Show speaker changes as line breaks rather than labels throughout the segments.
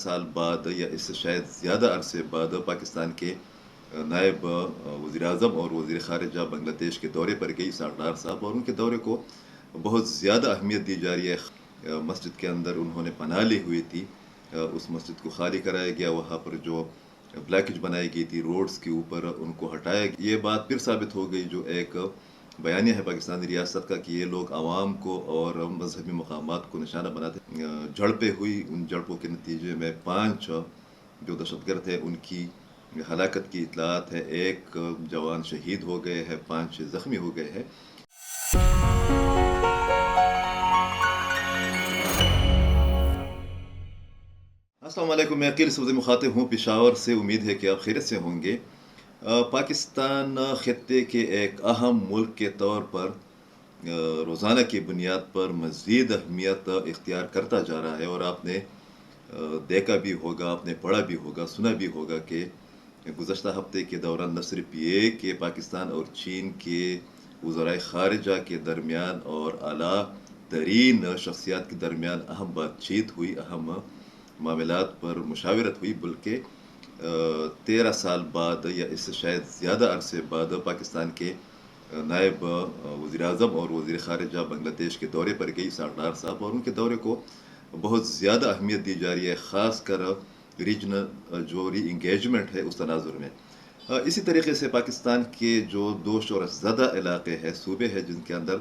साल बाद या इससे शायद ज़्यादा अरसे बाद पाकिस्तान के नायब वज़ीर-ए-आज़म और वज़ीर ख़ारिजा बांग्लादेश के दौरे पर गई सरदार साहब, और उनके दौरे को बहुत ज़्यादा अहमियत दी जा रही है। मस्जिद के अंदर उन्होंने पनाह ली हुई थी, उस मस्जिद को खाली कराया गया, वहाँ पर जो ब्लैकेज बनाई गई थी रोड्स के ऊपर उनको हटाया गया। ये बात फिर साबित हो गई जो एक बयानिया है पाकिस्तानी रियासत का कि ये लोग आवाम को और मजहबी मकामात को निशाना बनाते। झड़पें हुई, उन झड़पों के नतीजे में 5 जो दहशतगर्द थे उनकी हलाकत की इतलात है। एक जवान शहीद हो गए हैं, 5 जख्मी हो गए हैं। अस्सलाम वालेकुम, मैं अकील सब्ज़ मुखातिब हूँ पेशावर से। उम्मीद है कि आप खैरियत से होंगे। पाकिस्तान ख़ित्ते के एक अहम मुल्क के तौर पर रोज़ाना की बुनियाद पर मज़ीद अहमियत इख्तियार करता जा रहा है, और आपने देखा भी होगा, आपने पढ़ा भी होगा, सुना भी होगा कि गुज़श्ता हफ्ते के दौरान न सिर्फ ये कि पाकिस्तान और चीन के वज़राए ख़ारिजा के दरमियान और आला तरीन शख्सियात के दरमियान अहम बातचीत हुई, अहम मामलात पर मुशावरत हुई, बल्कि 13 साल बाद या इससे शायद ज़्यादा अरसे बाद पाकिस्तान के नायब वज़ीर-ए-आज़म और वज़ीर ख़ारिजा बांग्लादेश के दौरे पर गई सरदार साहब, और उनके दौरे को बहुत ज़्यादा अहमियत दी जा रही है, ख़ासकर रीजनल जो री इंगेजमेंट है उस तनाजुर में। इसी तरीके से पाकिस्तान के जो 2 शोरज़दा इलाके हैं, सूबे हैं जिनके अंदर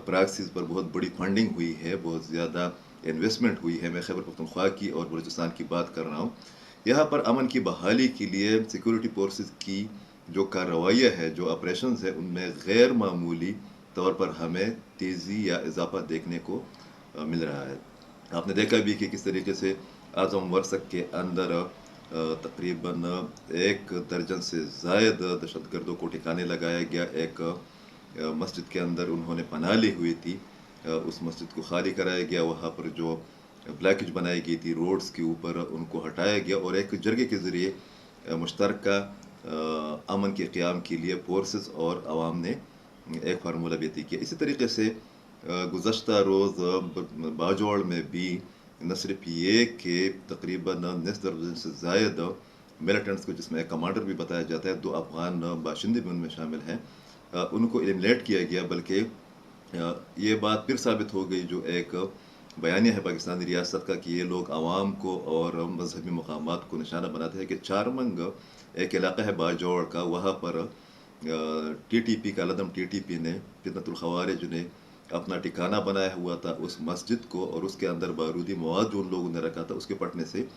प्रॉक्सीज़ पर बहुत बड़ी फंडिंग हुई है, बहुत ज़्यादा इन्वेस्टमेंट हुई है। मैं खैबर पख्तूनख्वा की और बलूचिस्तान की बात कर रहा हूँ। यहाँ पर अमन की बहाली के लिए सिक्योरिटी फोर्सेस की जो कार्रवाइयाँ है, जो ऑपरेशंस है, उनमें गैर मामूली तौर पर हमें तेज़ी या इजाफा देखने को मिल रहा है। आपने देखा भी कि किस तरीके से आज़म वर्सक के अंदर तकरीबन 1 दर्जन से ज़ायद दहशतगर्दों को ठिकाने लगाया गया। एक मस्जिद के अंदर उन्होंने पनाह ली हुई थी, उस मस्जिद को खाली कराया गया, वहाँ पर जो ब्लैकेज बनाई गई थी रोड्स के ऊपर उनको हटाया गया, और एक जरगे के ज़रिए मुश्तरका अमन के क़याम के लिए फोर्सेस और आवाम ने एक फार्मूला भी तय किया। इसी तरीके से गुज़श्ता रोज़ बाजौड़ में भी न सिर्फ ये कि तकरीबन निस दर्जन से ज़ायद मिलिटेंट्स को, जिसमें एक कमांडर भी बताया जाता है, 2 अफ़गान बाशिंदे भी उनमें शामिल हैं, उनको एलिमिनेट किया गया। बल्कि ये बात फिर साबित हो गई जो एक बयानिया है पाकिस्तानी रियासत का कि ये लोग आवाम को और मजहबी मकामात को निशाना बनाते हैं। कि चारमंग एक इलाका है बाजौड़ का, वहाँ पर TTP का लदम TTP ने, फितनतुल ख़वारिज ने अपना ठिकाना बनाया हुआ था उस मस्जिद को, और उसके अंदर बारूदी मवाद जो उन लोगों ने रखा था उसके फटने से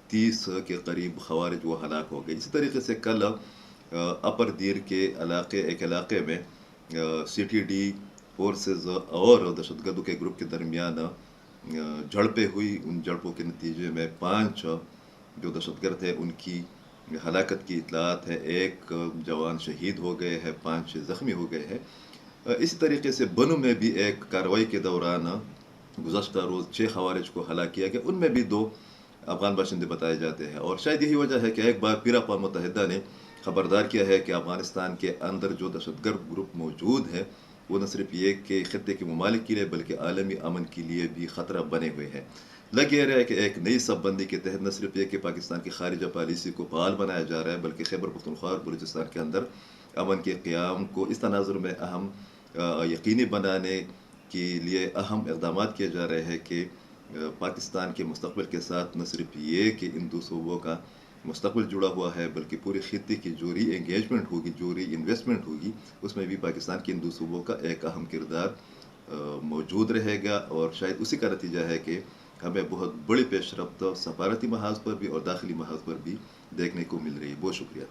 30 के करीब ख़वारिज वो हलाक हो गए। इसी तरीके से कल अपर दीर के एक इलाके में CTD फोर्सेस और दहशतगर्दों के ग्रुप के दरमियान झड़पें हुई। उन झड़पों के नतीजे में 5 जो दहशतगर्द थे उनकी हलाकत की इतलात है। एक जवान शहीद हो गए हैं, 5 जख्मी हो गए हैं। इसी तरीके से बनू में भी एक कार्रवाई के दौरान गुज़श्ता रोज़ 6 ख़वारिज को हलाक किया गया, उनमें भी 2 अफ़गान बाशिंदे बताए जाते हैं। और शायद यही वजह है कि एक बार फिर अक़वाम मुत्तहिदा ने खबरदार किया है कि अफ़गानिस्तान के अंदर जो दहशतगर्द ग्रुप मौजूद है वो न सिर्फ ये कि ख़ित्ते के ममालिक के लिए बल्कि आलमी अमन के लिए भी ख़तरा बने हुए हैं। लग ये रहा है कि एक नई सबबंदी के तहत न सिर्फ ये कि पाकिस्तान की खारिजा पॉलिसी को फ़ाल बनाया जा रहा है, बल्कि खैबर पख्तूनख्वा और बलूचिस्तान के अंदर अमन के क़याम को इस तनाज़ुर में अहम यकीनी बनाने के लिए अहम इक़दामात किए जा रहे हैं कि पाकिस्तान के मुस्तक़बिल के साथ न सिर्फ ये कि इन 2 सूबों का मुस्तक़बिल जुड़ा हुआ है, बल्कि पूरे खित्ते की जो री एंगेजमेंट होगी, जो री इन्वेस्टमेंट होगी, उसमें भी पाकिस्तान के इन 2 सूबों का एक अहम किरदार मौजूद रहेगा। और शायद उसी का नतीजा है कि हमें बहुत बड़ी पेशरफ्त सफारती महाज पर भी और दाखिली महाज पर भी देखने को मिल रही है। बहुत शुक्रिया।